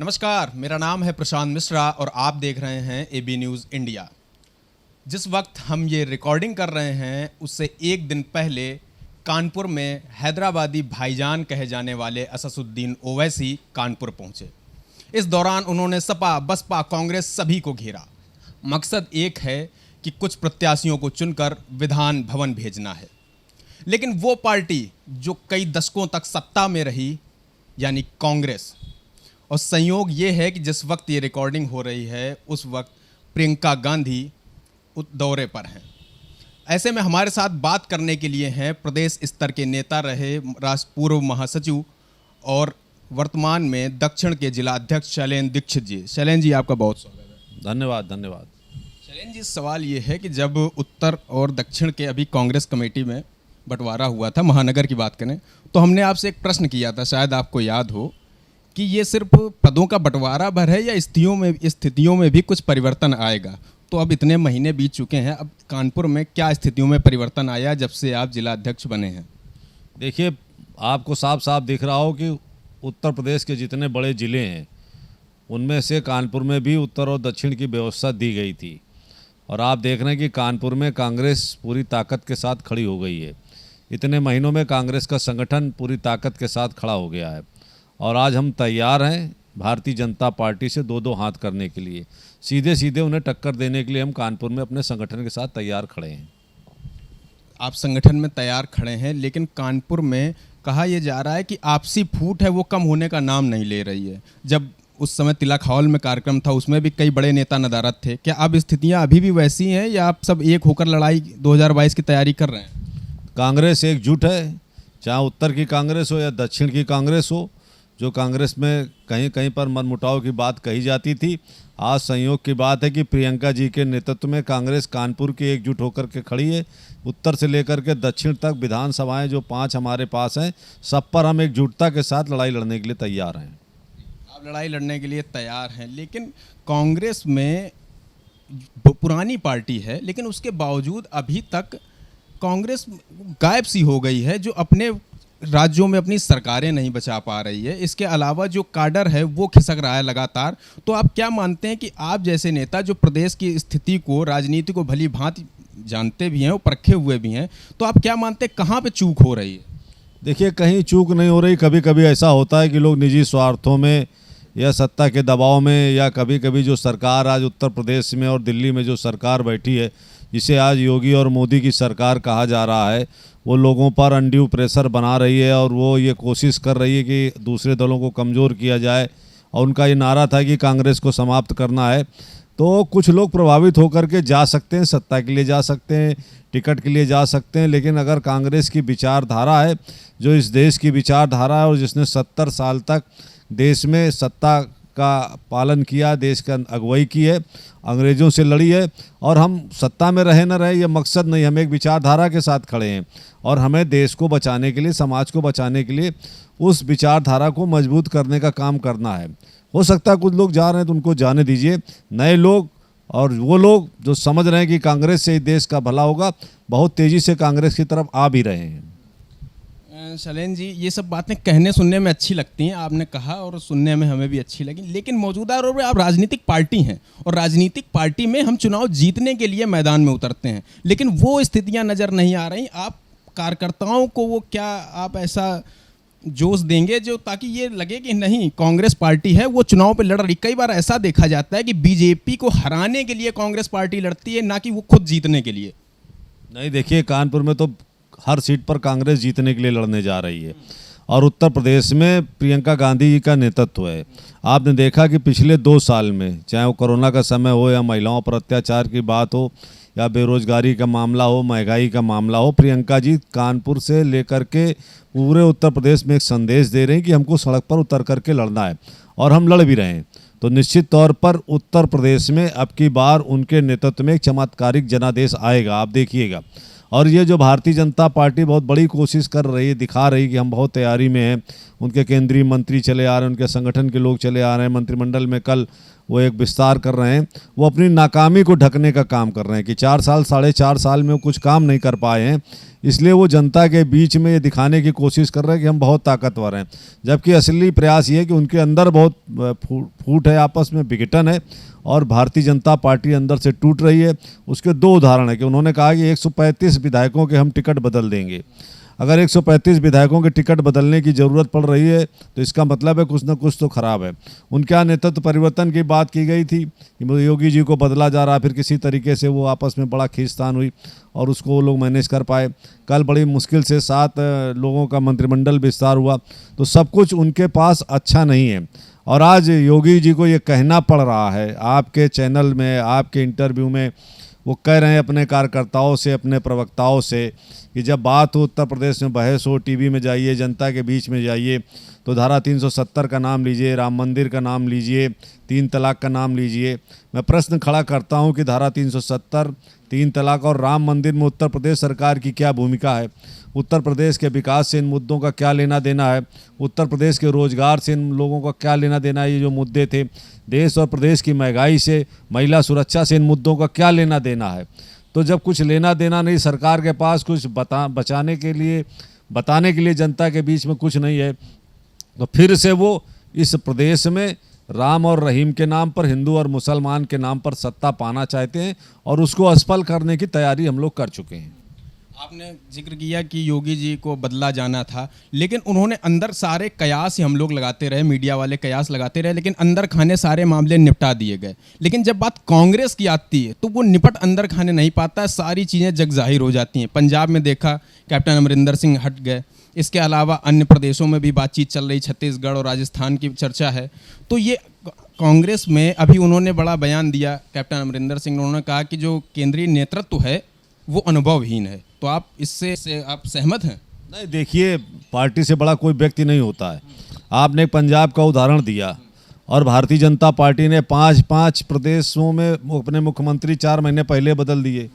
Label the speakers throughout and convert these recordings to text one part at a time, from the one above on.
Speaker 1: नमस्कार, मेरा नाम है प्रशांत मिश्रा और आप देख रहे हैं एबी न्यूज़ इंडिया। जिस वक्त हम ये रिकॉर्डिंग कर रहे हैं उससे एक दिन पहले कानपुर में हैदराबादी भाईजान कहे जाने वाले असदुद्दीन ओवैसी कानपुर पहुंचे। इस दौरान उन्होंने सपा, बसपा, कांग्रेस सभी को घेरा। मकसद एक है कि कुछ प्रत्याशियों को चुनकर विधान भवन भेजना है। लेकिन वो पार्टी जो कई दशकों तक सत्ता में रही, यानी कांग्रेस, और संयोग ये है कि जिस वक्त ये रिकॉर्डिंग हो रही है उस वक्त प्रियंका गांधी दौरे पर हैं। ऐसे में हमारे साथ बात करने के लिए हैं प्रदेश स्तर के नेता रहे राष्ट्र पूर्व महासचिव और वर्तमान में दक्षिण के जिला अध्यक्ष शैलेंद्र दीक्षित जी। शैलेंद्र जी, आपका बहुत स्वागत है।
Speaker 2: धन्यवाद।
Speaker 1: शैलेंद्र जी, सवाल ये है कि जब उत्तर और दक्षिण के अभी कांग्रेस कमेटी में बंटवारा हुआ था, महानगर की बात करें, तो हमने आपसे एक प्रश्न किया था, शायद आपको याद हो, कि ये सिर्फ पदों का बंटवारा भर है या स्थितियों में भी कुछ परिवर्तन आएगा। तो अब इतने महीने बीत चुके हैं, अब कानपुर में क्या स्थितियों में परिवर्तन आया जब से आप जिला अध्यक्ष बने हैं?
Speaker 2: देखिए, आपको साफ साफ दिख रहा हो कि उत्तर प्रदेश के जितने बड़े ज़िले हैं उनमें से कानपुर में भी उत्तर और दक्षिण की व्यवस्था दी गई थी, और आप देख रहे हैं कि कानपुर में कांग्रेस पूरी ताकत के साथ खड़ी हो गई है। इतने महीनों में कांग्रेस का संगठन पूरी ताकत के साथ खड़ा हो गया है, और आज हम तैयार हैं भारतीय जनता पार्टी से दो हाथ करने के लिए। सीधे उन्हें टक्कर देने के लिए हम कानपुर में अपने संगठन के साथ तैयार खड़े हैं।
Speaker 1: आप संगठन में तैयार खड़े हैं, लेकिन कानपुर में कहा यह जा रहा है कि आपसी फूट है वो कम होने का नाम नहीं ले रही है। जब उस समय तिलक हॉल में कार्यक्रम था उसमें भी कई बड़े नेता नदारद थे। क्या अब स्थितियां अभी भी वैसी हैं या आप सब एक होकर लड़ाई 2022 की तैयारी कर रहे हैं?
Speaker 2: कांग्रेस एकजुट है, चाहे उत्तर की कांग्रेस हो या दक्षिण की कांग्रेस हो। जो कांग्रेस में कहीं कहीं पर मनमुटाव की बात कही जाती थी, आज संयोग की बात है कि प्रियंका जी के नेतृत्व में कांग्रेस कानपुर की एकजुट होकर के खड़ी है। उत्तर से लेकर के दक्षिण तक विधानसभाएं जो 5 हमारे पास हैं, सब पर हम एकजुटता के साथ लड़ाई लड़ने के लिए तैयार हैं।
Speaker 1: आप लड़ाई लड़ने के लिए तैयार हैं, लेकिन कांग्रेस में पुरानी पार्टी है, लेकिन उसके बावजूद अभी तक कांग्रेस गायब सी हो गई है, जो अपने राज्यों में अपनी सरकारें नहीं बचा पा रही है। इसके अलावा जो काडर है वो खिसक रहा है लगातार। तो आप क्या मानते हैं कि आप जैसे नेता जो प्रदेश की स्थिति को, राजनीति को भली भांति जानते भी हैं और परखे हुए भी हैं, तो आप क्या मानते हैं कहाँ पे चूक हो रही है?
Speaker 2: देखिए, कहीं चूक नहीं हो रही। कभी कभी ऐसा होता है कि लोग निजी स्वार्थों में या सत्ता के दबाव में, या कभी कभी जो सरकार आज उत्तर प्रदेश में और दिल्ली में जो सरकार बैठी है, जिसे आज योगी और मोदी की सरकार कहा जा रहा है, वो लोगों पर अनड्यू प्रेशर बना रही है और वो ये कोशिश कर रही है कि दूसरे दलों को कमज़ोर किया जाए। और उनका ये नारा था कि कांग्रेस को समाप्त करना है। तो कुछ लोग प्रभावित होकर के जा सकते हैं, सत्ता के लिए जा सकते हैं, टिकट के लिए जा सकते हैं, लेकिन अगर कांग्रेस की विचारधारा है, जो इस देश की विचारधारा है और जिसने 70 साल तक देश में सत्ता का पालन किया, देश का अगुवाई की है, अंग्रेज़ों से लड़ी है, और हम सत्ता में रहे न रहे ये मकसद नहीं, हम एक विचारधारा के साथ खड़े हैं और हमें देश को बचाने के लिए, समाज को बचाने के लिए उस विचारधारा को मजबूत करने का काम करना है। हो सकता है कुछ लोग जा रहे हैं तो उनको जाने दीजिए। नए लोग और वो लोग जो समझ रहे हैं कि कांग्रेस से देश का भला होगा, बहुत तेज़ी से कांग्रेस की तरफ आ भी रहे हैं।
Speaker 1: शैलेंद्र जी, ये सब बातें कहने सुनने में अच्छी लगती हैं, आपने कहा, और सुनने में हमें भी अच्छी लगी, लेकिन मौजूदा दौर में आप राजनीतिक पार्टी हैं और राजनीतिक पार्टी में हम चुनाव जीतने के लिए मैदान में उतरते हैं, लेकिन वो स्थितियां नज़र नहीं आ रही। आप कार्यकर्ताओं को वो क्या आप ऐसा जोश देंगे जो ताकि ये लगे कि नहीं, कांग्रेस पार्टी है वो चुनाव पे लड़ रही? कई बार ऐसा देखा जाता है कि बीजेपी को हराने के लिए कांग्रेस पार्टी लड़ती है, ना कि वो खुद जीतने के लिए।
Speaker 2: नहीं, देखिए, कानपुर में तो हर सीट पर कांग्रेस जीतने के लिए लड़ने जा रही है, और उत्तर प्रदेश में प्रियंका गांधी जी का नेतृत्व है। आपने देखा कि पिछले 2 साल में, चाहे वो कोरोना का समय हो या महिलाओं पर अत्याचार की बात हो या बेरोजगारी का मामला हो, महंगाई का मामला हो, प्रियंका जी कानपुर से लेकर के पूरे उत्तर प्रदेश में एक संदेश दे रहे हैं कि हमको सड़क पर उतर करके लड़ना है, और हम लड़ भी रहे हैं। तो निश्चित तौर पर उत्तर प्रदेश में अब की बार उनके नेतृत्व में एक चमत्कारिक जनादेश आएगा, आप देखिएगा। और ये जो भारतीय जनता पार्टी बहुत बड़ी कोशिश कर रही है, दिखा रही है कि हम बहुत तैयारी में हैं, उनके केंद्रीय मंत्री चले आ रहे हैं, उनके संगठन के लोग चले आ रहे हैं, मंत्रिमंडल में कल वो एक विस्तार कर रहे हैं, वो अपनी नाकामी को ढकने का काम कर रहे हैं कि 4 साल 4.5 साल में वो कुछ काम नहीं कर पाए हैं, इसलिए वो जनता के बीच में ये दिखाने की कोशिश कर रहे हैं कि हम बहुत ताकतवर हैं, जबकि असली प्रयास ये है कि उनके अंदर बहुत फूट है, आपस में विघटन है और भारतीय जनता पार्टी अंदर से टूट रही है। उसके 2 उदाहरण है कि उन्होंने कहा कि 135 विधायकों के हम टिकट बदल देंगे। अगर 135 विधायकों के टिकट बदलने की ज़रूरत पड़ रही है तो इसका मतलब है कुछ ना कुछ तो खराब है। उनके यहाँ नेतृत्व परिवर्तन की बात की गई थी कि योगी जी को बदला जा रहा, फिर किसी तरीके से वो आपस में बड़ा खींचतान हुई और उसको वो लोग मैनेज कर पाए। कल बड़ी मुश्किल से 7 लोगों का मंत्रिमंडल विस्तार हुआ, तो सब कुछ उनके पास अच्छा नहीं है। और आज योगी जी को ये कहना पड़ रहा है आपके चैनल में, आपके इंटरव्यू में, वो कह रहे हैं अपने कार्यकर्ताओं से, अपने प्रवक्ताओं से कि जब बात हो उत्तर प्रदेश में बहस हो, टीवी में जाइए, जनता के बीच में जाइए, तो धारा 370 का नाम लीजिए, राम मंदिर का नाम लीजिए, 3 तलाक का नाम लीजिए। मैं प्रश्न खड़ा करता हूं कि धारा 370, 3 तलाक और राम मंदिर में उत्तर प्रदेश सरकार की क्या भूमिका है? उत्तर प्रदेश के विकास से इन मुद्दों का क्या लेना देना है? उत्तर प्रदेश के रोजगार से इन लोगों का क्या लेना देना है? ये जो मुद्दे थे, देश और प्रदेश की महंगाई से, महिला सुरक्षा से इन मुद्दों का क्या लेना देना है? तो जब कुछ लेना देना नहीं, सरकार के पास कुछ बताने के लिए जनता के बीच में कुछ नहीं है, तो फिर से वो इस प्रदेश में राम और रहीम के नाम पर, हिंदू और मुसलमान के नाम पर सत्ता पाना चाहते हैं और उसको असफल करने की तैयारी हम लोग कर चुके हैं।
Speaker 1: आपने जिक्र किया कि योगी जी को बदला जाना था, लेकिन उन्होंने अंदर सारे कयास ही हम लोग लगाते रहे, मीडिया वाले कयास लगाते रहे, लेकिन अंदर खाने सारे मामले निपटा दिए गए। लेकिन जब बात कांग्रेस की आती है तो वो निपट अंदर खाने नहीं पाता है, सारी चीज़ें जग जाहिर हो जाती हैं। पंजाब में देखा, कैप्टन अमरिंदर सिंह हट गए। इसके अलावा अन्य प्रदेशों में भी बातचीत चल रही, छत्तीसगढ़ और राजस्थान की चर्चा है। तो ये कांग्रेस में अभी उन्होंने बड़ा बयान दिया, कैप्टन अमरिंदर सिंह, उन्होंने कहा कि जो केंद्रीय नेतृत्व है वो अनुभवहीन है। तो आप इससे आप सहमत हैं?
Speaker 2: नहीं, देखिए, पार्टी से बड़ा कोई व्यक्ति नहीं होता है। आपने पंजाब का उदाहरण दिया और भारतीय जनता पार्टी ने 5 प्रदेशों में अपने मुख्यमंत्री 4 महीने पहले बदल दिए।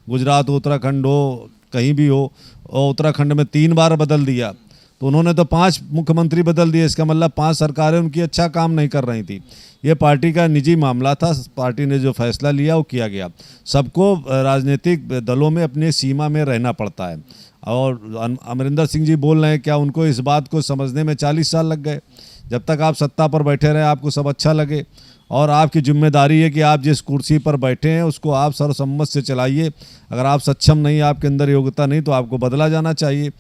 Speaker 2: गुजरात, उत्तराखंड हो, कहीं भी हो, और उत्तराखंड में 3 बार बदल दिया। तो उन्होंने तो 5 मुख्यमंत्री बदल दिए, इसका मतलब 5 सरकारें उनकी अच्छा काम नहीं कर रही थी। ये पार्टी का निजी मामला था, पार्टी ने जो फैसला लिया वो किया गया। सबको राजनीतिक दलों में अपनी सीमा में रहना पड़ता है। और अमरिंदर सिंह जी बोल रहे हैं, क्या उनको इस बात को समझने में 40 साल लग गए? जब तक आप सत्ता पर बैठे रहे, आपको सब अच्छा लगे, और आपकी जिम्मेदारी है कि आप जिस कुर्सी पर बैठे हैं उसको आप सर्वसम्मत से चलाइए। अगर आप सक्षम नहीं, आपके अंदर योग्यता नहीं, तो आपको बदला जाना चाहिए।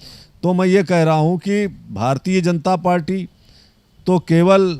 Speaker 2: तो मैं ये कह रहा हूँ कि भारतीय जनता पार्टी तो केवल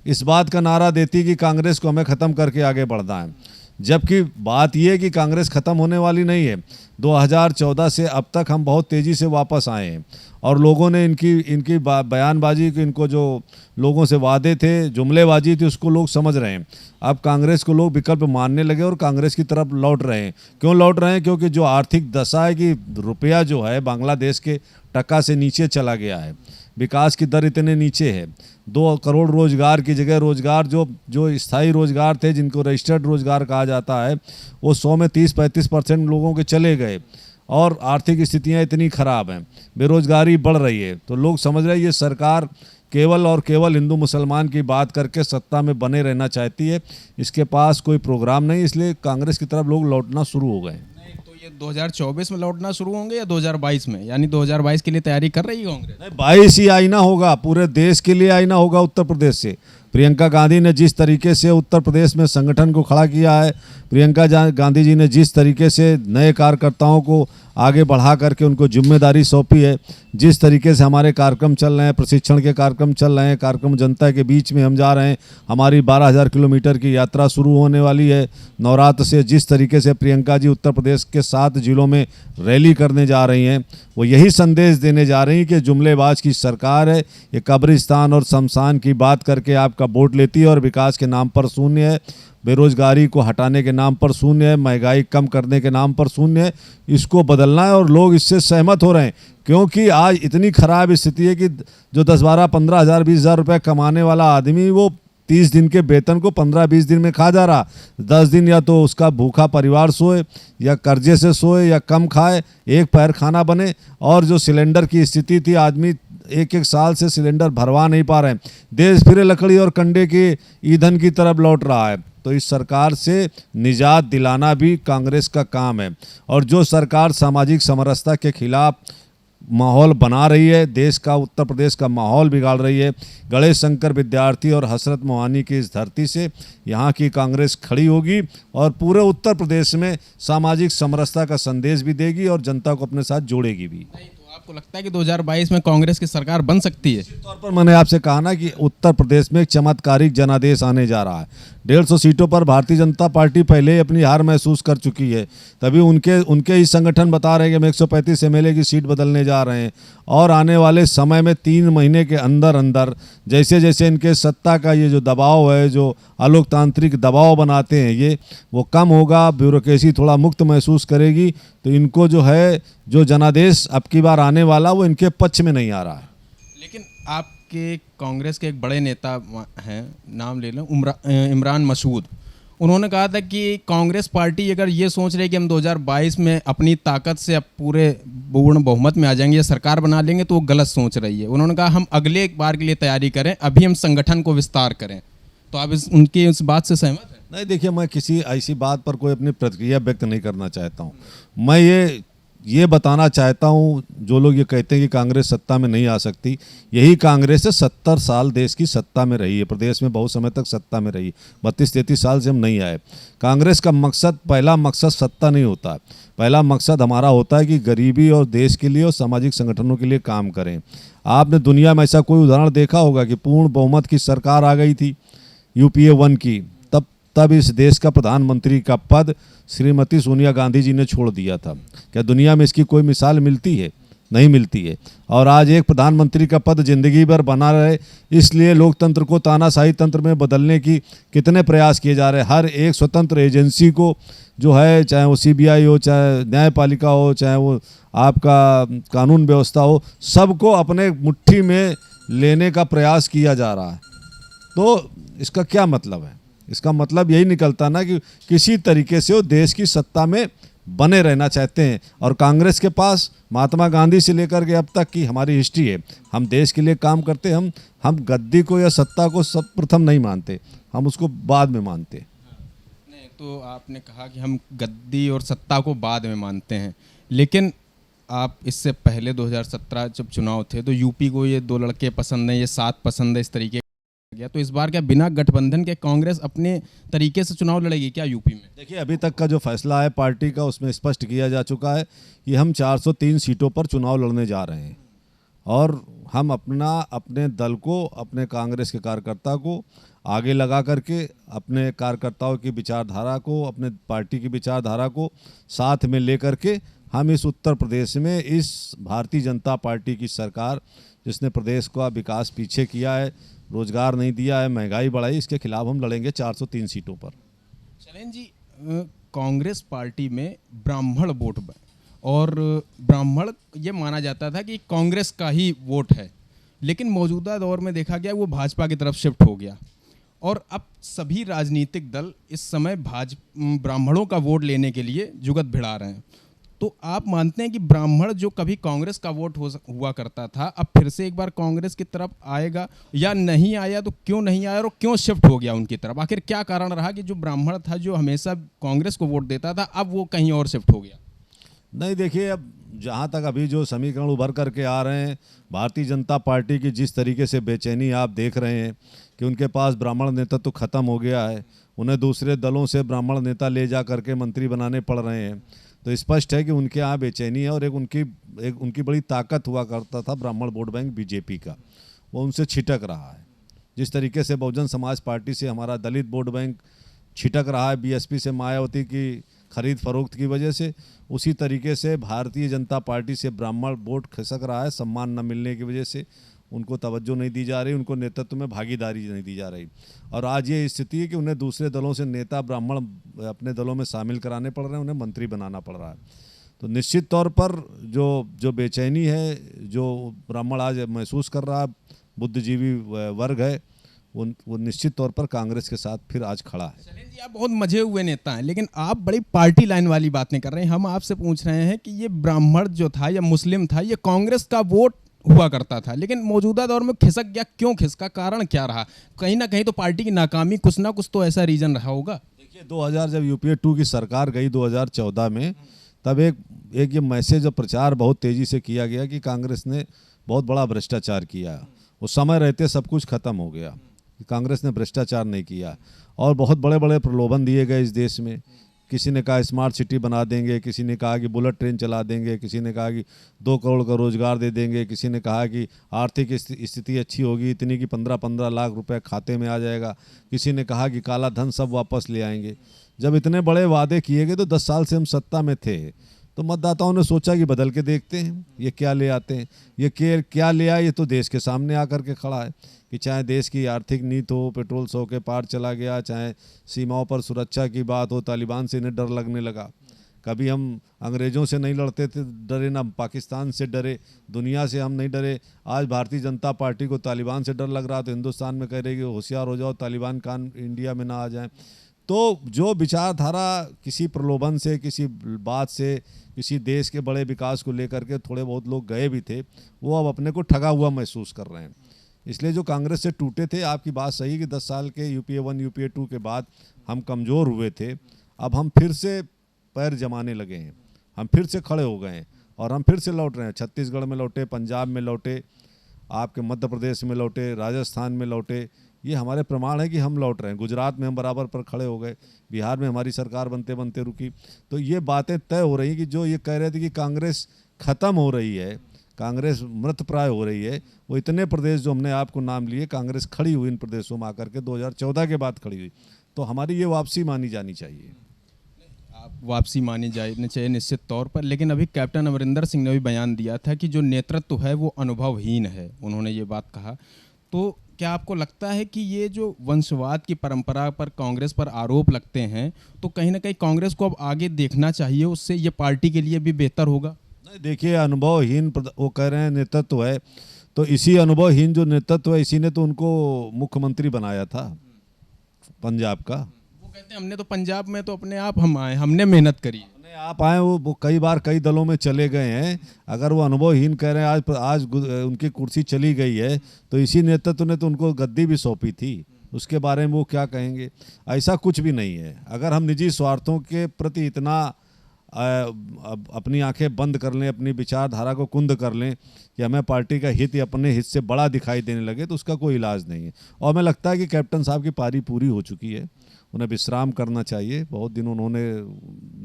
Speaker 2: इस बात का नारा देती कि कांग्रेस को हमें ख़त्म करके आगे बढ़ना है, जबकि बात यह है कि कांग्रेस ख़त्म होने वाली नहीं है। 2014 से अब तक हम बहुत तेज़ी से वापस आए हैं और लोगों ने इनकी बयानबाजी को, इनको जो लोगों से वादे थे, जुमलेबाजी थी, उसको लोग समझ रहे हैं। अब कांग्रेस को लोग विकल्प मानने लगे और कांग्रेस की तरफ लौट रहे हैं। क्यों लौट रहे हैं? क्योंकि जो आर्थिक दशा है कि रुपया जो है बांग्लादेश के टका से नीचे चला गया है, विकास की दर इतने नीचे है। 2 करोड़ रोजगार की जगह रोजगार जो स्थायी रोजगार थे, जिनको रजिस्टर्ड रोजगार कहा जाता है, वो 100 में 30-35% लोगों के चले गए और आर्थिक स्थितियां इतनी ख़राब हैं, बेरोजगारी बढ़ रही है। तो लोग समझ रहे हैं ये सरकार केवल और केवल हिंदू मुसलमान की बात करके सत्ता में बने रहना चाहती है, इसके पास कोई प्रोग्राम नहीं, इसलिए कांग्रेस की तरफ लोग लौटना शुरू हो गए।
Speaker 1: 2024 में लौटना शुरू होंगे या 2022 में? यानी 2022 के लिए तैयारी कर रही है कांग्रेस?
Speaker 2: नहीं, 22 ही आईना होगा, पूरे देश के लिए आईना होगा उत्तर प्रदेश से। प्रियंका गांधी ने जिस तरीके से उत्तर प्रदेश में संगठन को खड़ा किया है, प्रियंका गांधी जी ने जिस तरीके से नए कार्यकर्ताओं को आगे बढ़ा करके उनको जिम्मेदारी सौंपी है, जिस तरीके से हमारे कार्यक्रम चल रहे हैं, प्रशिक्षण के कार्यक्रम चल रहे हैं, कार्यक्रम जनता के बीच में हम जा रहे हैं, हमारी 12,000 किलोमीटर की यात्रा शुरू होने वाली है नवरात्र से। जिस तरीके से प्रियंका जी उत्तर प्रदेश के 7 जिलों में रैली करने जा रही हैं, वो यही संदेश देने जा रही हैं कि जुमलेबाज की सरकार है, ये कब्रिस्तान और शमशान की बात करके आपका वोट लेती है और विकास के नाम पर शून्य है, बेरोजगारी को हटाने के नाम पर शून्य है, महंगाई कम करने के नाम पर शून्य है। इसको बदलना है और लोग इससे सहमत हो रहे हैं, क्योंकि आज इतनी खराब स्थिति है कि जो 10-12-15 हज़ार 20 हज़ार रुपये कमाने वाला आदमी वो 30 दिन के वेतन को 15-20 दिन में खा जा रहा। 10 दिन या तो उसका भूखा परिवार सोए या कर्जे से सोए या कम खाए, एक पैर खाना बने। और जो सिलेंडर की स्थिति थी, आदमी एक एक साल से सिलेंडर भरवा नहीं पा रहे हैं। देश फिर लकड़ी और कंडे के ईंधन की तरफ लौट रहा है। तो इस सरकार से निजात दिलाना भी कांग्रेस का काम है। और जो सरकार सामाजिक समरसता के खिलाफ माहौल बना रही है, देश का, उत्तर प्रदेश का माहौल बिगाड़ रही है, गणेश शंकर विद्यार्थी और हसरत मोहानी की इस धरती से यहाँ की कांग्रेस खड़ी होगी और पूरे उत्तर प्रदेश में सामाजिक समरसता का संदेश भी देगी और जनता को अपने साथ जोड़ेगी भी।
Speaker 1: तो आपको लगता है कि 2022 में कांग्रेस की सरकार बन सकती है?
Speaker 2: निश्चित तौर पर मैंने आपसे कहा ना कि उत्तर प्रदेश में एक चमत्कारिक जनादेश आने जा रहा है। 150 सीटों पर भारतीय जनता पार्टी पहले ही अपनी हार महसूस कर चुकी है। तभी उनके ही संगठन बता रहे हैं कि हम 135 एमएलए की सीट बदलने जा रहे हैं और आने वाले समय में 3 महीने के अंदर अंदर जैसे जैसे इनके सत्ता का ये जो दबाव है, जो अलोकतांत्रिक दबाव बनाते हैं, ये वो कम होगा, ब्यूरोक्रेसी थोड़ा मुक्त महसूस करेगी, तो इनको जो है जो जनादेश अब की बार आने वाला वो इनके पक्ष में नहीं आ रहा है।
Speaker 1: लेकिन आपके कांग्रेस के एक बड़े नेता हैं, नाम ले लो, इमरान मसूद, उन्होंने कहा था कि कांग्रेस पार्टी अगर ये सोच रही है कि हम 2022 में अपनी ताकत से अब पूरे पूर्ण बहुमत में आ जाएंगे या सरकार बना लेंगे, तो वो गलत सोच रही है। उन्होंने कहा हम अगले एक बार के लिए तैयारी करें, अभी हम संगठन को विस्तार करें। तो आप उनकी इस बात से सहमत हैं?
Speaker 2: नहीं, देखिए, मैं किसी ऐसी बात पर कोई अपनी प्रतिक्रिया व्यक्त नहीं करना चाहता हूँ। मैं ये बताना चाहता हूँ, जो लोग ये कहते हैं कि कांग्रेस सत्ता में नहीं आ सकती, यही कांग्रेस है 70 साल देश की सत्ता में रही है, प्रदेश में बहुत समय तक सत्ता में रही, 32-33 साल से हम नहीं आए। कांग्रेस का मकसद, पहला मकसद सत्ता नहीं होता है, पहला मकसद हमारा होता है कि गरीबी और देश के लिए और सामाजिक संगठनों के लिए काम करें। आपने दुनिया में ऐसा कोई उदाहरण देखा होगा कि पूर्ण बहुमत की सरकार आ गई थी UPA 1 की, तब इस देश का प्रधानमंत्री का पद श्रीमती सोनिया गांधी जी ने छोड़ दिया था। क्या दुनिया में इसकी कोई मिसाल मिलती है? नहीं मिलती है। और आज एक प्रधानमंत्री का पद जिंदगी भर बना रहे, इसलिए लोकतंत्र को तानाशाही तंत्र में बदलने की कितने प्रयास किए जा रहे हैं। हर एक स्वतंत्र एजेंसी को जो है, चाहे वो CBI हो, चाहे न्यायपालिका हो, चाहे वो आपका कानून व्यवस्था हो, सबको अपने मुट्ठी में लेने का प्रयास किया जा रहा है। तो इसका क्या मतलब है? इसका मतलब यही निकलता ना कि किसी तरीके से वो देश की सत्ता में बने रहना चाहते हैं। और कांग्रेस के पास महात्मा गांधी से लेकर के अब तक की हमारी हिस्ट्री है। हम देश के लिए काम करते, हम गद्दी को या सत्ता को सब प्रथम नहीं मानते, हम उसको बाद में मानते।
Speaker 1: नहीं, तो आपने कहा कि हम गद्दी और सत्ता को बाद में मानते हैं, लेकिन आप इससे पहले 2017 जब चुनाव थे तो यूपी को ये 2 लड़के पसंद हैं, ये 7 पसंद है, इस तरीके गया। तो इस बार क्या बिना गठबंधन के कांग्रेस अपने तरीके से चुनाव लड़ेगी क्या यूपी में? अपने
Speaker 2: अभी तक का जो फैसला है पार्टी का, उसमें स्पष्ट किया जा चुका है कि हम 403 सीटों पर चुनाव लड़ने जा रहे हैं और हम अपने दल को, अपने कांग्रेस के कार्यकर्ता को आगे लगा करके, अपने कार्यकर्ताओं की विचारधारा को, अपने पार्टी की विचारधारा को साथ में ले करके हम इस उत्तर प्रदेश में इस भारतीय जनता पार्टी की सरकार, जिसने प्रदेश का विकास पीछे किया है, रोजगार नहीं दिया है, महंगाई बढ़ाई, इसके खिलाफ हम लड़ेंगे 403 सीटों पर।
Speaker 1: शैलेंद्र जी, कांग्रेस पार्टी में ब्राह्मण वोट और ब्राह्मण ये माना जाता था कि कांग्रेस का ही वोट है, लेकिन मौजूदा दौर में देखा गया वो भाजपा की तरफ शिफ्ट हो गया और अब सभी राजनीतिक दल इस समय ब्राह्मणों का वोट लेने के लिए जुगत भिड़ा रहे हैं। तो आप मानते हैं कि ब्राह्मण जो कभी कांग्रेस का वोट हुआ करता था, अब फिर से एक बार कांग्रेस की तरफ आएगा या नहीं आया? तो क्यों नहीं आया और क्यों शिफ्ट हो गया उनकी तरफ? आखिर क्या कारण रहा कि जो ब्राह्मण था, जो हमेशा कांग्रेस को वोट देता था, अब वो कहीं और शिफ्ट हो गया?
Speaker 2: नहीं, देखिए, अब जहाँ तक अभी जो समीकरण उभर करके आ रहे हैं, भारतीय जनता पार्टी की जिस तरीके से बेचैनी आप देख रहे हैं कि उनके पास ब्राह्मण नेता तो ख़त्म हो गया है, उन्हें दूसरे दलों से ब्राह्मण नेता ले जा करके मंत्री बनाने पड़ रहे हैं, तो स्पष्ट है कि उनके यहाँ बेचैनी है। और एक उनकी बड़ी ताकत हुआ करता था ब्राह्मण वोट बैंक बीजेपी का, वो उनसे छिटक रहा है। जिस तरीके से बहुजन समाज पार्टी से हमारा दलित वोट बैंक छिटक रहा है BSP से मायावती की खरीद फरोख्त की वजह से, उसी तरीके से भारतीय जनता पार्टी से ब्राह्मण वोट खिसक रहा है। सम्मान न मिलने की वजह से उनको तवज्जो नहीं दी जा रही, उनको नेतृत्व में भागीदारी नहीं दी जा रही। और आज ये स्थिति है कि उन्हें दूसरे दलों से नेता ब्राह्मण अपने दलों में शामिल कराने पड़ रहे हैं, उन्हें मंत्री बनाना पड़ रहा है। तो निश्चित तौर पर जो बेचैनी है, जो ब्राह्मण आज महसूस कर रहा है, बुद्धिजीवी वर्ग है, वो निश्चित तौर पर कांग्रेस के साथ फिर आज खड़ा है।
Speaker 1: शैलेंद्र जी, आप बहुत मजे हुए नेता हैं, लेकिन आप बड़ी पार्टी लाइन वाली बातें कर रहे हैं। हम आपसे पूछ रहे हैं कि ये ब्राह्मण जो था या मुस्लिम था, ये कांग्रेस का वोट हुआ करता था, लेकिन मौजूदा दौर में खिसक गया। क्यों खिसका, कारण क्या रहा? कहीं ना कहीं तो पार्टी की नाकामी, कुछ ना कुछ तो ऐसा रीजन रहा होगा।
Speaker 2: देखिए 2000 जब यूपीए 2 की सरकार गई 2014 में, तब एक ये मैसेज और प्रचार बहुत तेज़ी से किया गया कि कांग्रेस ने बहुत बड़ा भ्रष्टाचार किया। उस समय रहते सब कुछ खत्म हो गया, कांग्रेस ने भ्रष्टाचार नहीं किया। और बहुत बड़े बड़े प्रलोभन दिए गए इस देश में। किसी ने कहा स्मार्ट सिटी बना देंगे, किसी ने कहा कि बुलेट ट्रेन चला देंगे, किसी ने कहा कि 2 करोड़ का रोजगार दे देंगे, किसी ने कहा कि आर्थिक स्थिति अच्छी होगी इतनी कि 15-15 लाख रुपए खाते में आ जाएगा, किसी ने कहा कि काला धन सब वापस ले आएंगे। जब इतने बड़े वादे किए गए तो 10 साल से हम सत्ता में थे, तो मतदाताओं ने सोचा कि बदल के देखते हैं ये क्या ले आते हैं। ये क्या ले आए, ये तो देश के सामने आकर के खड़ा है कि चाहे देश की आर्थिक नीति हो, पेट्रोल 100 के पार चला गया, चाहे सीमाओं पर सुरक्षा की बात हो, तालिबान से इन्हें डर लगने लगा। कभी हम अंग्रेज़ों से नहीं लड़ते थे, डरे ना पाकिस्तान से डरे, दुनिया से हम नहीं डरे। आज भारतीय जनता पार्टी को तालिबान से डर लग रहा, तो हिंदुस्तान में कह रहे कि होशियार हो जाओ, तालिबान कान इंडिया में ना आ जाए। तो जो विचारधारा किसी प्रलोभन से, किसी बात से, किसी देश के बड़े विकास को लेकर के थोड़े बहुत लोग गए भी थे, वो अब अपने को ठगा हुआ महसूस कर रहे हैं। इसलिए जो कांग्रेस से टूटे थे, आपकी बात सही कि 10 साल के यूपीए 1 यूपीए 2 के बाद हम कमज़ोर हुए थे। अब हम फिर से पैर जमाने लगे हैं, हम फिर से खड़े हो गए हैं और हम फिर से लौट रहे हैं। छत्तीसगढ़ में लौटे, पंजाब में लौटे, आपके मध्य प्रदेश में लौटे, राजस्थान में लौटे। ये हमारे प्रमाण है कि हम लौट रहे हैं। गुजरात में हम बराबर पर खड़े हो गए, बिहार में हमारी सरकार बनते बनते रुकी। तो ये बातें तय हो रही कि जो ये कह रहे थे कि कांग्रेस ख़त्म हो रही है, कांग्रेस मृत प्राय हो रही है, वो इतने प्रदेश जो हमने आपको नाम लिए, कांग्रेस खड़ी हुई इन प्रदेशों में आकर के 2014 के बाद खड़ी हुई। तो हमारी ये वापसी मानी जानी चाहिए।
Speaker 1: आप वापसी मानी जानी चाहिए निश्चित तौर पर, लेकिन अभी कैप्टन अमरिंदर सिंह ने भी बयान दिया था कि जो नेतृत्व है वो अनुभवहीन है, उन्होंने ये बात कहा। तो क्या आपको लगता है कि ये जो वंशवाद की परंपरा पर कांग्रेस पर आरोप लगते हैं, तो कहीं ना कहीं कांग्रेस को अब आगे देखना चाहिए, उससे ये पार्टी के लिए भी बेहतर होगा?
Speaker 2: नहीं, देखिए अनुभवहीन वो कह रहे हैं नेतृत्व है, तो इसी अनुभवहीन जो नेतृत्व है, इसी ने तो उनको मुख्यमंत्री बनाया था पंजाब का।
Speaker 1: वो कहते हैं हमने तो पंजाब में तो अपने आप हम आए, हमने मेहनत करी,
Speaker 2: अपने आप आए। वो कई बार कई दलों में चले गए हैं। अगर वो अनुभवहीन कह रहे हैं, आज उनकी कुर्सी चली गई है, तो इसी नेतृत्व ने तो उनको गद्दी भी सौंपी थी, उसके बारे में वो क्या कहेंगे? ऐसा कुछ भी नहीं है। अगर हम निजी स्वार्थों के प्रति इतना अपनी आंखें बंद कर लें, अपनी विचारधारा को कुंद कर लें कि हमें पार्टी का हित या अपने हित से बड़ा दिखाई देने लगे, तो उसका कोई इलाज नहीं है। और हमें लगता है कि कैप्टन साहब की पारी पूरी हो चुकी है, उन्हें विश्राम करना चाहिए। बहुत दिन उन्होंने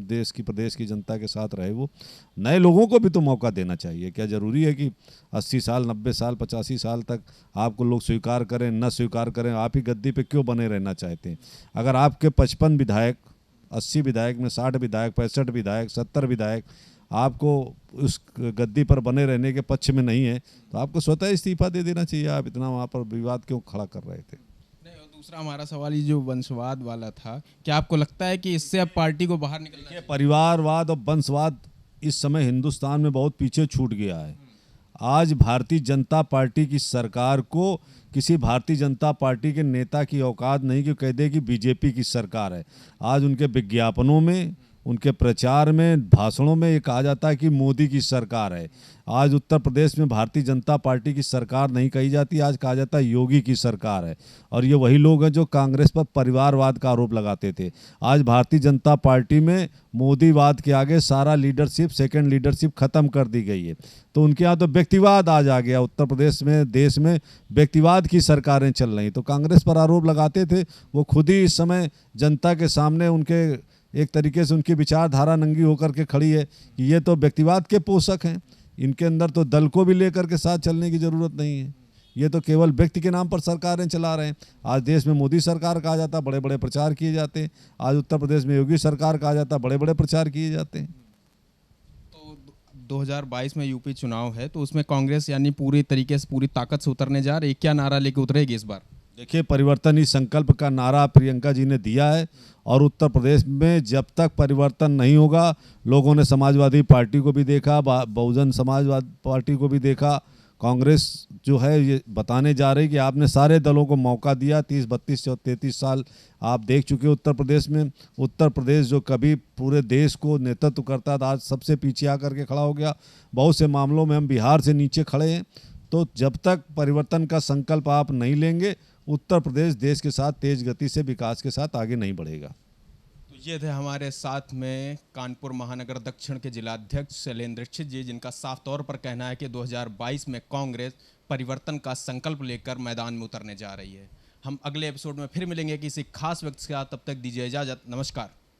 Speaker 2: देश की, प्रदेश की जनता के साथ रहे, वो नए लोगों को भी तो मौका देना चाहिए। क्या ज़रूरी है कि 80 साल, 90 साल, 85 साल तक आपको लोग स्वीकार करें, न स्वीकार करें? आप ही गद्दी पे क्यों बने रहना चाहते हैं? अगर आपके 55 विधायक, 80 विधायक में 60 विधायक, 65 विधायक, 70 विधायक आपको उस गद्दी पर बने रहने के पक्ष में नहीं है, तो आपको स्वतः इस्तीफा दे देना चाहिए। आप इतना वहाँ पर विवाद क्यों खड़ा कर रहे थे?
Speaker 1: दूसरा हमारा सवाल ये जो वंशवाद वाला था, क्या आपको लगता है कि इससे अब पार्टी को बाहर निकलना चाहिए?
Speaker 2: परिवारवाद और वंशवाद इस समय हिंदुस्तान में बहुत पीछे छूट गया है। आज भारतीय जनता पार्टी की सरकार को किसी भारतीय जनता पार्टी के नेता की औकात नहीं कि कह दे कि बीजेपी की सरकार है। आज उनके विज्ञापनों में, उनके प्रचार में, भाषणों में ये कहा जाता है कि मोदी की सरकार है। आज उत्तर प्रदेश में भारतीय जनता पार्टी की सरकार नहीं कही जाती, आज कहा जाता है योगी की सरकार है। और ये वही लोग हैं जो कांग्रेस पर परिवारवाद का आरोप लगाते थे। आज भारतीय जनता पार्टी में मोदीवाद के आगे सारा लीडरशिप, सेकंड लीडरशिप खत्म कर दी गई है। तो उनके यहाँ तो व्यक्तिवाद आज आ गया। उत्तर प्रदेश में, देश में व्यक्तिवाद की सरकारें चल रही। तो कांग्रेस पर आरोप लगाते थे, वो खुद ही इस समय जनता के सामने उनके एक तरीके से उनकी विचारधारा नंगी होकर के खड़ी है कि ये तो व्यक्तिवाद के पोषक हैं, इनके अंदर तो दल को भी लेकर के साथ चलने की ज़रूरत नहीं है। ये तो केवल व्यक्ति के नाम पर सरकारें चला रहे हैं। आज देश में मोदी सरकार कहा जाता, बड़े बड़े प्रचार किए जाते हैं। आज उत्तर प्रदेश में योगी सरकार कहा जाता, बड़े बड़े प्रचार किए जाते हैं।
Speaker 1: तो 2022 में यूपी चुनाव है, तो उसमें कांग्रेस यानी पूरी तरीके से, पूरी ताकत से उतरने जा रही है। क्या नारा लेके उतरेगी इस बार?
Speaker 2: देखिए, परिवर्तन ही संकल्प का नारा प्रियंका जी ने दिया है। और उत्तर प्रदेश में जब तक परिवर्तन नहीं होगा, लोगों ने समाजवादी पार्टी को भी देखा, बहुजन समाजवाद पार्टी को भी देखा, कांग्रेस जो है ये बताने जा रही कि आपने सारे दलों को मौका दिया, 30, 32 और 33 साल आप देख चुके उत्तर प्रदेश में। उत्तर प्रदेश जो कभी पूरे देश को नेतृत्व करता था, आज सबसे पीछे आकर के खड़ा हो गया। बहुत से मामलों में हम बिहार से नीचे खड़े हैं। तो जब तक परिवर्तन का संकल्प आप नहीं लेंगे, उत्तर प्रदेश देश के साथ तेज गति से विकास के साथ आगे नहीं बढ़ेगा।
Speaker 1: तो ये थे हमारे साथ में कानपुर महानगर दक्षिण के जिलाध्यक्ष शैलेंद्र दीक्षित जी, जिनका साफ तौर पर कहना है कि 2022 में कांग्रेस परिवर्तन का संकल्प लेकर मैदान में उतरने जा रही है। हम अगले एपिसोड में फिर मिलेंगे किसी खास व्यक्ति के साथ, तब तक दीजिए इजाजत, नमस्कार।